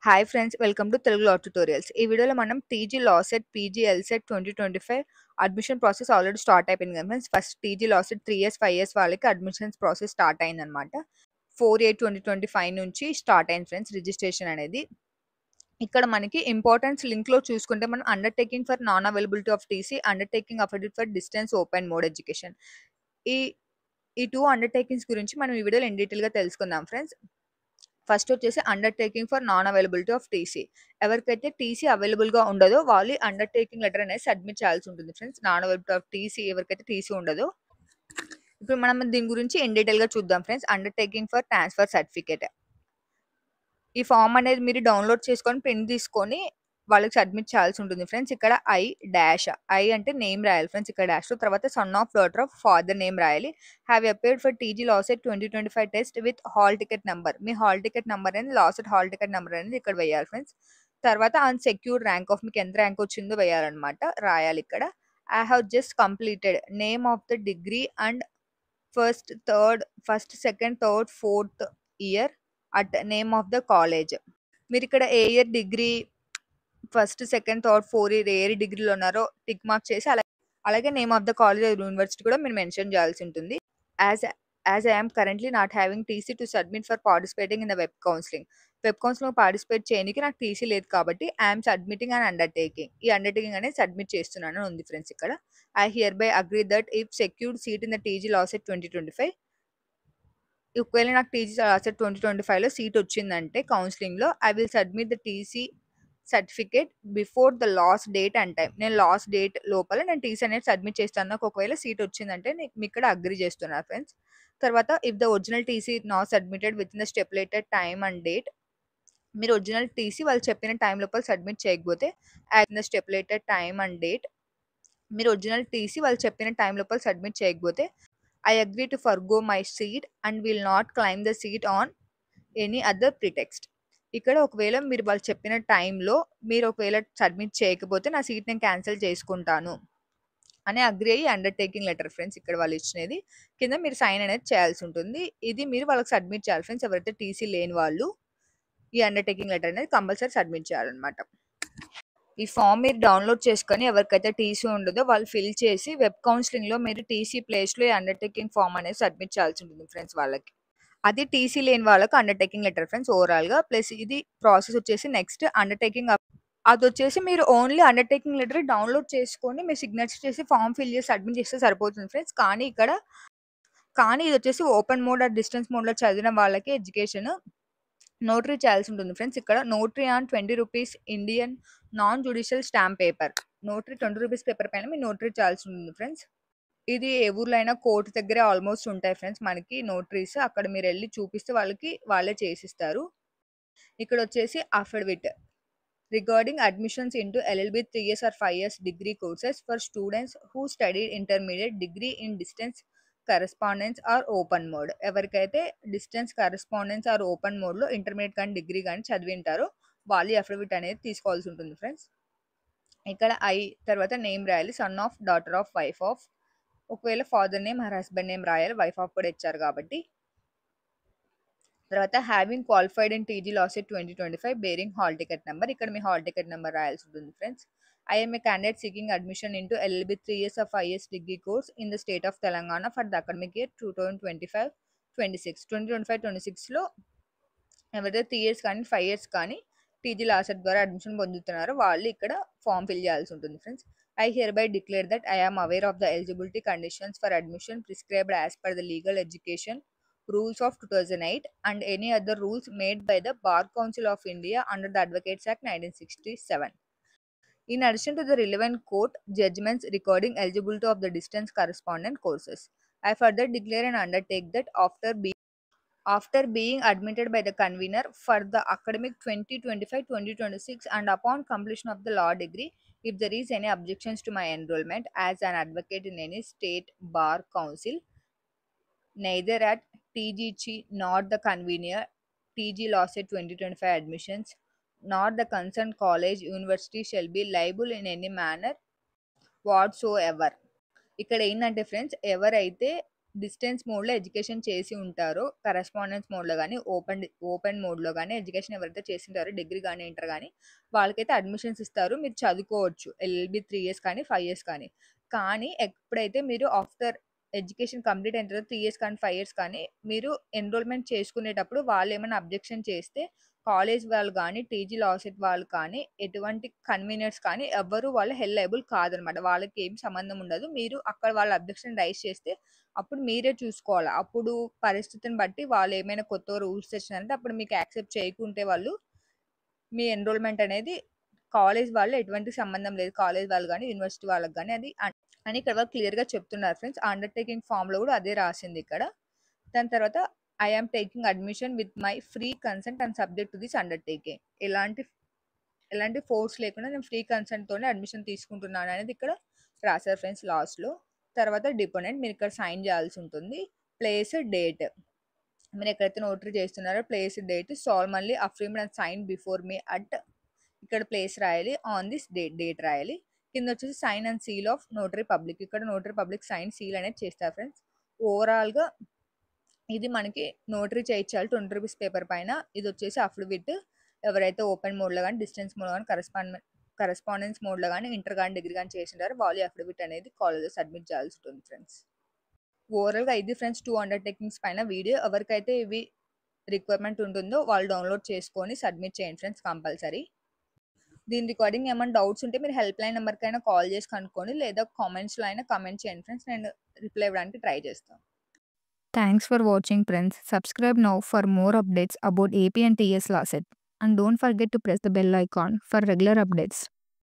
Hi friends, welcome to Telugu law tutorials. ఈ వీడియోలో మనం TG law set, PG ఎల్సెట్ 2025 admission process already start అయిపోయింది కదా friends. First TG law set 3 years 5 years వాళ్ళకి admissions process start అయిందనమాట. 4/8/2025 నుంచి స్టార్ట్ అయింది ఫ్రెండ్స్ రిజిస్ట్రేషన్ అనేది. ఇక్కడ మనకి ఇంపార్టెన్స్ లింక్ లో చూసుకుంటే మనం undertaking for non availability of TC, undertaking affidavit for distance open mode education. ఈ ఈ టూ అండర్టేకింగ్స్ గురించి మనం ఈ వీడియోలో ఇన్ డీటెయిల్ గా తెలుసుకుందాం ఫ్రెండ్స్. ఫస్ట్ వచ్చేసి undertaking for non availability of TC. ఎవరికైతే టీసీ అవైలబుల్ గా ఉండదో వాళ్ళు అండర్టేకింగ్ లెటర్ అనేది సబ్మిట్ చేయాల్సి ఉంటుంది friends. Non availability of TC ఎవరికైతే టీసీ ఉండదో. ఇప్పుడు మనం దీని గురించి ఇన్ డీటెయిల్ గా చూద్దాం friends. Undertaking for transfer certificate. ఈ ఫామ్ అనేది మీరు డౌన్లోడ్ చేసుకొని ప్రింట్ తీసుకొని వాళ్ళకి సబ్మిట్ చేయాల్సి ఉంటుంది ఫ్రెండ్స్. ఇక్కడ ఐ అంటే నేమ్ రాయాలి ఫ్రెండ్స్. ఇక్కడ డాష్ తర్వాత son of daughter of father name రాయాలి. Have appeared for TG LAWCET 2025 test with hall ticket number. మీ హాల్ టికెట్ నెంబర్ అనేది లాసెట్ హాల్ టికెట్ నెంబర్ అనేది ఇక్కడ వేయాలి ఫ్రెండ్స్. తర్వాత అన్ సెక్యూర్డ్ ర్యాంక్ ఆఫ్ మీకు ఎంత ర్యాంక్ వచ్చిందో వేయాలన్నమాట, రాయాలి ఇక్కడ. I have just completed name of the degree and first second third fourth year at name of the college. మీరు ఇక్కడ ఏ year degree first second third four year ఏ ఇయర్ డిగ్రీలో ఉన్నారో టిక్ మార్క్ చేసి అలాగే name of the college university కూడా మీరు మెన్షన్ చేయాల్సి ఉంటుంది. As I am currently not having TC to submit for participating in the web counselling. Web counselling participate చేయడానికి నాకు టీసీ లేదు కాబట్టి ఐఎమ్ సబ్మిటింగ్ అండ్ అండర్టేకింగ్. ఈ అండర్టేకింగ్ అనేది సబ్మిట్ చేస్తున్నాను ఉంది ఫ్రెండ్స్ ఇక్కడ. I here by agree that if secured seat in the TG LAWCET 2025, ఒకవేళ నాకు టీజీ లాసెట్ 2025లో సీట్ వచ్చిందంటే కౌన్సిలింగ్లో, I will submit the TC certificate before the last date and time. నేను లాస్ట్ డేట్ లోపల నేను టీసీ అనేది సబ్మిట్ చేస్తాను. నాకు ఒకవేళ సీట్ వచ్చిందంటే మీకు ఇక్కడ అగ్రీ చేస్తున్నారు ఫ్రెండ్స్. తర్వాత if the original TC not submitted within the stipulated time and date. మీరు ఒరిజినల్ టీసీ వాళ్ళు చెప్పిన టైం లోపల సబ్మిట్ చేయకపోతే as the stipulated time and date, మీరు ఒరిజినల్ టీసీ వాళ్ళు చెప్పిన టైం లోపల సబ్మిట్ చేయకపోతే I agree to forgo my seat and will not claim the seat on any other pretext. ఇక్కడ ఒకవేళ మీరు వాళ్ళు చెప్పిన టైంలో మీరు ఒకవేళ సబ్మిట్ చేయకపోతే నా సీట్ నేను క్యాన్సిల్ చేసుకుంటాను అని అగ్రీ అయ్యి అండర్టేకింగ్ లెటర్ ఫ్రెండ్స్ ఇక్కడ వాళ్ళు ఇచ్చినది. కింద మీరు సైన్ అనేది చేయాల్సి ఉంటుంది. ఇది మీరు వాళ్ళకి సబ్మిట్ చేయాలి ఫ్రెండ్స్. ఎవరైతే టీసీ లేని వాళ్ళు ఈ అండర్టేకింగ్ లెటర్ అనేది కంపల్సరీ సబ్మిట్ చేయాలన్నమాట. ఈ ఫామ్ మీరు డౌన్లోడ్ చేసుకొని ఎవరికైతే టీసీ ఉండదో వాళ్ళు ఫిల్ చేసి వెబ్ కౌన్సిలింగ్లో మీరు టీసీ ప్లేస్లో ఈ అండర్టేకింగ్ ఫామ్ అనేది సబ్మిట్ చేయాల్సి ఉంటుంది ఫ్రెండ్స్ వాళ్ళకి. అది టీసీ లేని వాళ్ళకు అండర్టేకింగ్ లెటర్ ఫ్రెండ్స్ ఓవరాల్గా. ప్లస్ ఇది ప్రాసెస్ వచ్చేసి నెక్స్ట్ అండర్టేకింగ్ అది వచ్చేసి మీరు ఓన్లీ అండర్టేకింగ్ లెటర్ డౌన్లోడ్ చేసుకొని మీరు సిగ్నేచర్ చేసి ఫామ్ ఫిల్ చేసి సబ్మిట్ చేస్తే సరిపోతుంది ఫ్రెండ్స్. కానీ ఇది వచ్చేసి ఓపెన్ మోడ్ ఆర్ డిస్టెన్స్ మోడ్లో చదివిన వాళ్ళకి ఎడ్యుకేషన్ నోటరీ చేయాల్సి ఉంటుంది ఫ్రెండ్స్. ఇక్కడ notary on 20 rupees Indian non judicial stamp paper. Notary 20 rupees paper పైన మీరు నోటరీ చేయాల్సి ఉంటుంది ఫ్రెండ్స్. ఇది ఏ ఊర్లో అయినా కోర్టు దగ్గరే ఆల్మోస్ట్ ఉంటాయి ఫ్రెండ్స్ మనకి నోటరీస్. అక్కడ మీరు వెళ్ళి చూపిస్తే వాళ్ళే చేసిస్తారు. ఇక్కడ వచ్చేసి affidavit regarding admissions into LLB 3 years or 5 years degree courses for students who study intermediate degree in distance correspondence or open mode. ఎవరికైతే డిస్టెన్స్ కరెస్పాండెన్స్ ఆర్ ఓపెన్ మోడ్లో ఇంటర్మీడియట్ కానీ డిగ్రీ కానీ చదివింటారో వాళ్ళు అఫిడవిట్ అనేది తీసుకోవాల్సి ఉంటుంది ఫ్రెండ్స్. ఇక్కడ తర్వాత నేమ్ రాయాలి. Sun of daughter of wife of. ఒకవేళ ఫాదర్ నేమ్ హస్బెండ్ నేమ్ రాయాలి, వైఫ్ ఆఫ్ కూడా ఇచ్చారు కాబట్టి. తర్వాత having qualified in TG LAWCET 2025 bearing hall ticket number. ఇక్కడ మీ హాల్ టికెట్ నెంబర్ రాయాల్సి ఉంటుంది friends. I'm a candidate seeking admission into LLB 3 years of 5 years degree course in the state of Telangana for the academic year 2025-26. 2025-26లో ఎవరైతే 3 years కానీ 5 years కానీ TG LAWCET ద్వారా admission పొందుతున్నారో వాళ్ళు ఇక్కడ form fill చేయాల్సి ఉంటుంది friends. I hereby declare that I am aware of the eligibility conditions for admission prescribed as per the legal education rules of 2008 and any other rules made by the Bar Council of India under the Advocates Act 1967. In addition to the relevant court judgments regarding eligibility of the distance correspondent courses, I further declare and undertake that after being admitted by the convener for the academic 2025-2026 and upon completion of the law degree, if there is any objections to my enrollment as an advocate in any state bar council, neither at TGC nor the convener TG Law Set 2025 admissions nor the concerned college university shall be liable in any manner whatsoever. ఇక్కడ ఏంటంటే friends ఎవరైతే distance మోడ్‌లో education చేసి ఉంటారో, correspondence మోడ్‌లో గాని, open మోడ్‌లో గాని ఎడ్యుకేషన్ ఎవరైతే చేసింటారో డిగ్రీ గాని, ఇంటర్ గాని వాళ్ళకైతే అడ్మిషన్స్ ఇస్తారు. మీరు చదువుకోవచ్చు. ఎల్ఎల్‌బి 3 ఇయర్స్ కానీ, 5 ఇయర్స్ కానీ. కానీ ఎప్పుడైతే మీరు ఆఫ్టర్ ఎడ్యుకేషన్ కంప్లీట్ అయిన తర్వాత 3 ఇయర్స్ కానీ, 5 ఇయర్స్ కానీ మీరు ఎన్రోల్‌మెంట్ చేసుకునేటప్పుడు వాళ్ళేమైనా అబ్జెక్షన్ చేస్తే కాలేజ్ వాళ్ళు గాని, టీజీ లాసెట్ వాళ్ళు కానీ, ఎటువంటి కన్వీనర్స్ కానీ ఎవ్వరు వాళ్ళు లయబుల్ కాదనమాట. వాళ్ళకి ఏం సంబంధం ఉండదు. మీరు అక్కడ వాళ్ళ అబ్జెక్షన్ రైజ్ చేస్తే అప్పుడు మీరే చూసుకోవాలా. అప్పుడు పరిస్థితిని బట్టి వాళ్ళేమైనా కొత్తగా రూల్స్ తెచ్చినారంటే అప్పుడు మీకు యాక్సెప్ట్ చేయకుంటే వాళ్ళు మీ ఎన్రోల్‌మెంట్ అనేది కాలేజ్ వాళ్ళు ఎటువంటి సంబంధం లేదు. కాలేజ్ వాళ్ళు గాని, యూనివర్సిటీ వాళ్ళకి గాని అది అని ఇక్కడ క్లియర్‌గా చెప్తున్నారు ఫ్రెండ్స్. అండర్‌టేకింగ్ ఫార్మ్‌లో కూడా అదే రాసింది ఇక్కడ. దాని తర్వాత I am taking admission with my free consent and subject to this undertaking. ఎలాంటి ఫోర్స్ లేకుండా నేను ఫ్రీ కన్సెంట్‌తోనే అడ్మిషన్ తీసుకుంటున్నాను అనేది ఇక్కడ రాశారు ఫ్రెండ్స్ లాస్ట్‌లో. తర్వాత డిపెండెంట్ మీరు ఇక్కడ సైన్ చేయాల్సి ఉంటుంది. Place, date. మీరు ఎక్కడైతే నోటరీ చేస్తున్నారో place, date solemnly affirmed and signed before me at ఇక్కడ ప్లేస్ రాయాలి. ఆన్ దిస్ డేట్ రాయాలి. కింద వచ్చేసి sign and seal of notary public. ఇక్కడ నోటరీ పబ్లిక్ సైన్, సీల్ అనేది చేస్తారు ఫ్రెండ్స్. ఓవరాల్‌గా ఇది మనకి నోటరీ చేయించాలి ₹20 పేపర్ పైన. ఇది వచ్చేసి అఫిడవిట్. ఎవరైతే ఓపెన్ మోడ్‌లో గాని, డిస్టెన్స్ మోడ్‌లో గాని, కరెస్పాండెన్స్ మోడ్‌లో గాని, ఇంటర్ గాని, డిగ్రీ గాని చేసింటారో వాళ్ళు అఫిడవిట్ అనేది కాలేజ్‌లో సబ్మిట్ చేయాల్సి ఉంటుంది ఫ్రెండ్స్. ఓవరాల్‌గా ఇది ఫ్రెండ్స్ 2 అండర్‌టేకింగ్స్ పైన వీడియో. ఎవరికైతే ఇవి రిక్వైర్మెంట్ ఉంటుందో వాళ్ళు డౌన్లోడ్ చేసుకొని సబ్మిట్ చేయండి ఫ్రెండ్స్ కంపల్సరీ. దీని రిగార్డింగ్ ఏమైనా డౌట్స్ ఉంటే మీరు హెల్ప్ లైన్ నెంబర్‌కైనా కాల్ చేసి కనుక్కోండి. లేదా కామెంట్స్‌లో అయినా కామెంట్ చేయండి ఫ్రెండ్స్. నేను రిప్లై ఇవ్వడానికి ట్రై చేస్తాను. Thanks for watching friends. Subscribe now for more updates about AP and TS Law Set. And don't forget to press the bell icon for regular updates.